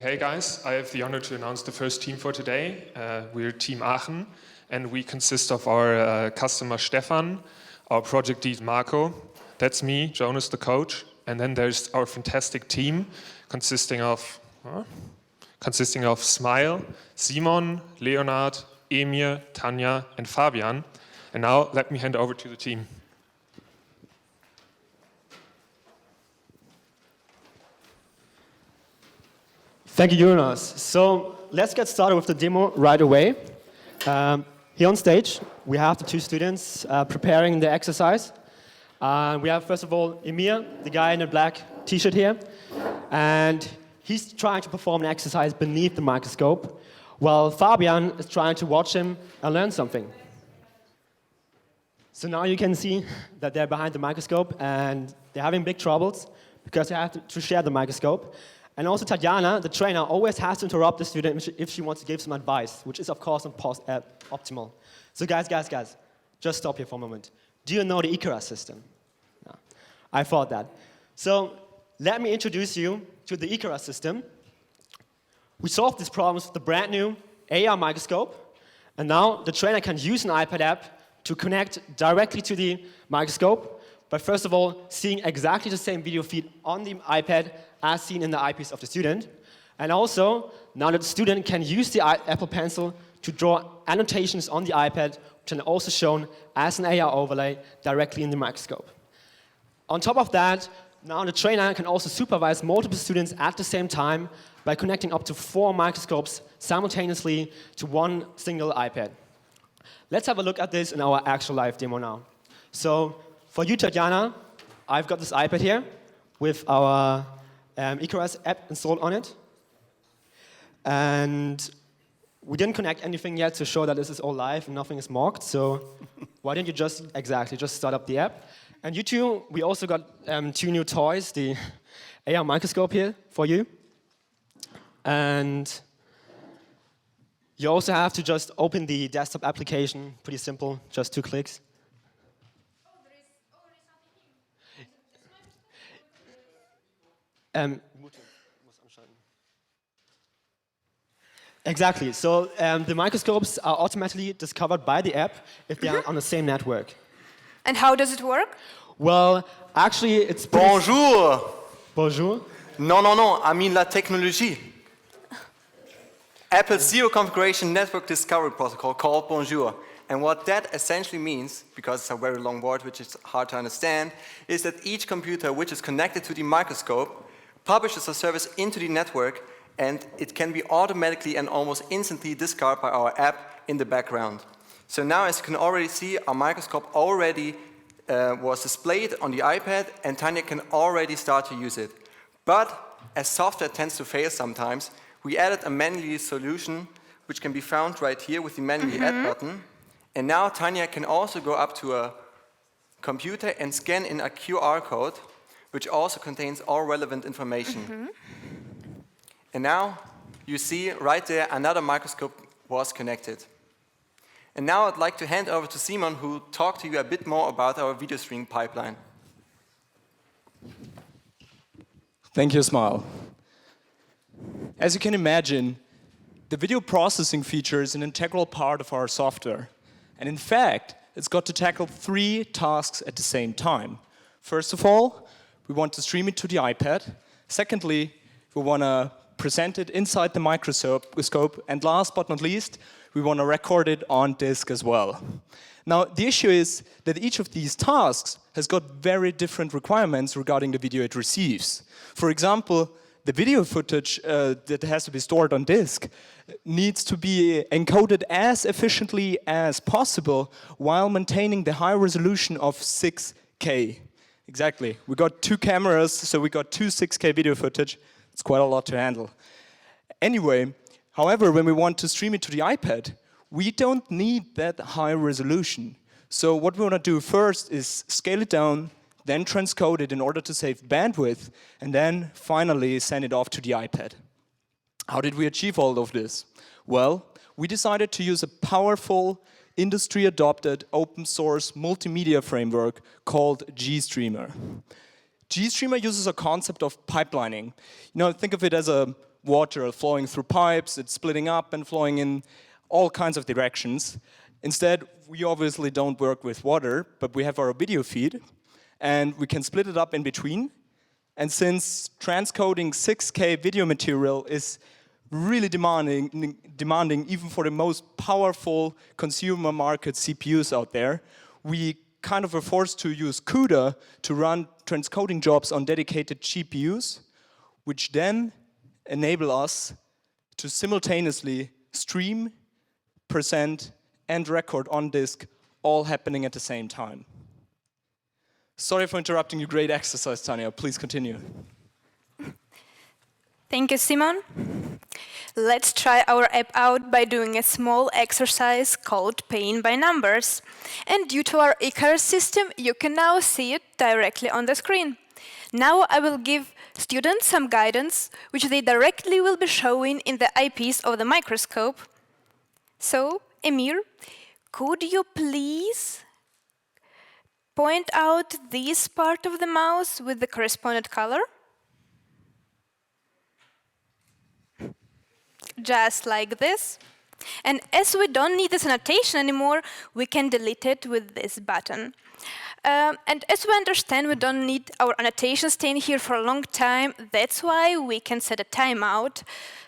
Hey guys, I have the honor to announce the first team for today. We're Team Aachen, and we consist of our customer Stefan, our project lead Marco, that's me, Jonas the coach, and then there's our fantastic team consisting of Smile, Simon, Leonard, Emir, Tanja, and Fabian. And now let me hand over to the team. Thank you, Jonas. So let's get started with the demo right away. Here on stage, we have the two students preparing the exercise. We have, first of all, Emir, the guy in the black t-shirt here. And he's trying to perform an exercise beneath the microscope, while Fabian is trying to watch him and learn something. So now you can see that they're behind the microscope, and they're having big troubles because they have to share the microscope. And also Tatjana, the trainer, always has to interrupt the student if she wants to give some advice, which is, of course, optimal. So guys, just stop here for a moment. Do you know the Icarus system? No. I thought that. So let me introduce you to the Icarus system. We solved these problems with the brand new AR microscope. And now the trainer can use an iPad app to connect directly to the microscope by, first of all, seeing exactly the same video feed on the iPad as seen in the eyepiece of the student. And also, now the student can use the Apple Pencil to draw annotations on the iPad, which are also shown as an AR overlay directly in the microscope. On top of that, now the trainer can also supervise multiple students at the same time by connecting up to 4 microscopes simultaneously to one single iPad. Let's have a look at this in our actual live demo now. So, for you, Tatjana, I've got this iPad here with our Icarus app installed on it. And we didn't connect anything yet to show that this is all live and nothing is mocked. So why don't you just start up the app? And you two, we also got 2 new toys, the AR microscope here for you. And you also have to just open the desktop application, pretty simple, just 2 clicks. Exactly. So the microscopes are automatically discovered by the app if they are on the same network. And how does it work? Well, actually, it's Bonjour. Bonjour. Non, I mean la technologie. Apple's Zero Configuration Network Discovery Protocol called Bonjour. And what that essentially means, because it's a very long word which is hard to understand, is that each computer which is connected to the microscope publishes a service into the network, and it can be automatically and almost instantly discarded by our app in the background. So now, as you can already see, our microscope already was displayed on the iPad, and Tanja can already start to use it. But as software tends to fail sometimes, we added a manually solution which can be found right here with the manually add button. And now Tanja can also go up to a computer and scan in a QR code, which also contains all relevant information. And now you see right there another microscope was connected. And now I'd like to hand over to Simon, who will talk to you a bit more about our video streaming pipeline. Thank you, Smile. As you can imagine, the video processing feature is an integral part of our software. And in fact, it's got to tackle 3 tasks at the same time. First of all, we want to stream it to the iPad. Secondly, we want to present it inside the microscope. And last but not least, we want to record it on disk as well. Now, the issue is that each of these tasks has got very different requirements regarding the video it receives. For example, the video footage that has to be stored on disk needs to be encoded as efficiently as possible while maintaining the high resolution of 6K. Exactly. We got 2 cameras, so we got 2 6K video footage. It's quite a lot to handle. Anyway, however, when we want to stream it to the iPad, we don't need that high resolution. So what we want to do first is scale it down, then transcode it in order to save bandwidth, and then finally send it off to the iPad. How did we achieve all of this? Well, we decided to use a powerful, industry-adopted, open-source multimedia framework called Gstreamer. Gstreamer uses a concept of pipelining. Think of it as a water flowing through pipes, it's splitting up and flowing in all kinds of directions. Instead, we obviously don't work with water, but we have our video feed, and we can split it up in between. And since transcoding 6K video material is really demanding even for the most powerful consumer market CPUs out there, we kind of are forced to use CUDA to run transcoding jobs on dedicated GPUs, which then enable us to simultaneously stream, present, and record on disk, all happening at the same time. Sorry for interrupting your great exercise, Tanya. Please continue. Thank you, Simon. Let's try our app out by doing a small exercise called paying by numbers. And due to our Icarus system, you can now see it directly on the screen. Now I will give students some guidance, which they directly will be showing in the eyepiece of the microscope. So, Emir, could you please point out this part of the mouse with the corresponding color? Just like this. And as we don't need this annotation anymore, we can delete it with this button. And as we understand, we don't need our annotations staying here for a long time. That's why we can set a timeout.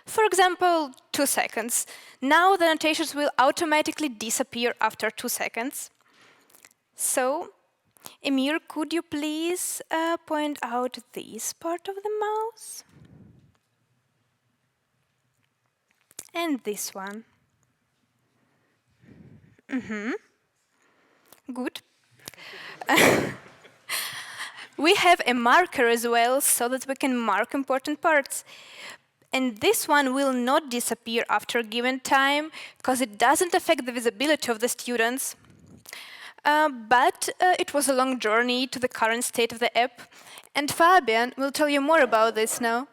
For example, 2 seconds. Now the annotations will automatically disappear after 2 seconds. So, Emir, could you please point out this part of the mouse? And this one. Good. We have a marker as well, so that we can mark important parts. And this one will not disappear after a given time, because it doesn't affect the visibility of the students. But it was a long journey to the current state of the app. And Fabian will tell you more about this now.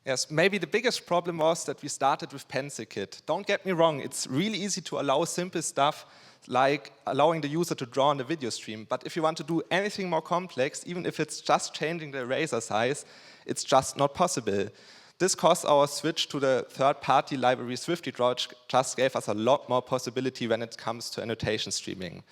Yes, maybe the biggest problem was that we started with PencilKit. Don't get me wrong, it's really easy to allow simple stuff like allowing the user to draw on the video stream. But if you want to do anything more complex, even if it's just changing the eraser size, it's just not possible. This caused our switch to the third-party library SwiftlyDraw, which just gave us a lot more possibility when it comes to annotation streaming.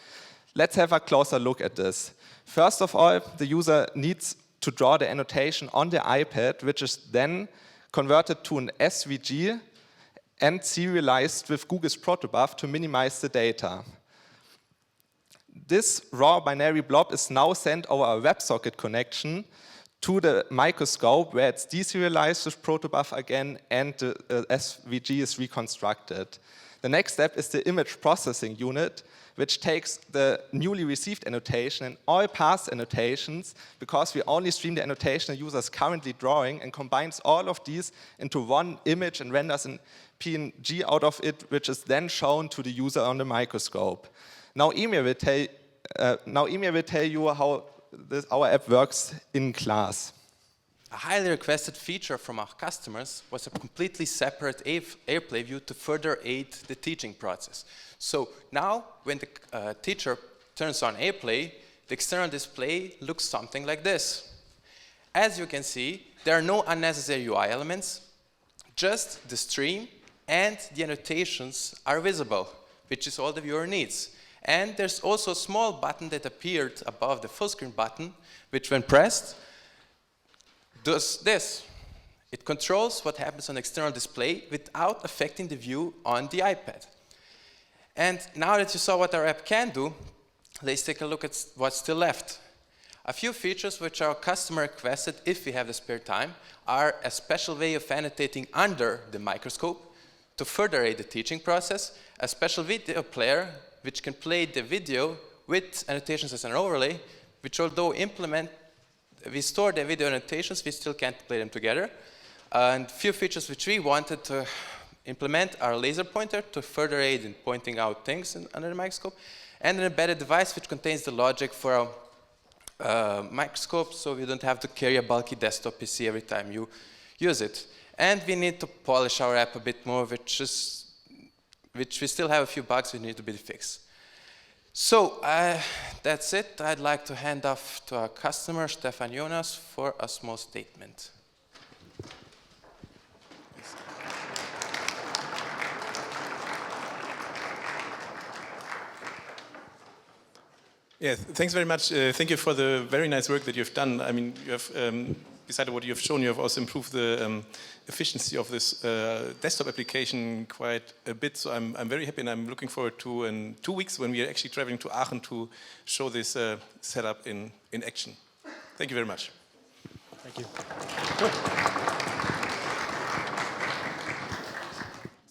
Let's have a closer look at this. First of all, the user needs to draw the annotation on the iPad, which is then converted to an SVG and serialized with Google's protobuf to minimize the data. This raw binary blob is now sent over a WebSocket connection to the Microscope, where it's deserialized with protobuf again, and the SVG is reconstructed. The next step is the image processing unit, which takes the newly received annotation and all past annotations, because we only stream the annotation the user is currently drawing, and combines all of these into one image and renders an PNG out of it, which is then shown to the user on the microscope. Now Emir will tell you how our app works in class. A highly requested feature from our customers was a completely separate Airplay View to further aid the teaching process. So now, when the teacher turns on Airplay, the external display looks something like this. As you can see, there are no unnecessary UI elements, just the stream and the annotations are visible, which is all the viewer needs. And there's also a small button that appeared above the full screen button, which when pressed, does this. It controls what happens on the external display without affecting the view on the iPad. And now that you saw what our app can do, let's take a look at what's still left. A few features which our customer requested, if we have the spare time, are a special way of annotating under the microscope to further aid the teaching process, a special video player which can play the video with annotations as an overlay, which although we store the video annotations, we still can't play them together. And few features which we wanted to implement are a laser pointer to further aid in pointing out things under the microscope, and an embedded device which contains the logic for a microscope, so you don't have to carry a bulky desktop PC every time you use it. And we need to polish our app a bit more, which we still have a few bugs which need to be fixed. So that's it. I'd like to hand off to our customer, Stefan Jonas, for a small statement. Yes, thanks very much. Thank you for the very nice work that you've done. I mean, you have, besides what you have shown, you have also improved the efficiency of this desktop application quite a bit. So I'm very happy, and I'm looking forward to in 2 weeks when we are actually traveling to Aachen to show this setup in action. Thank you very much. Thank you.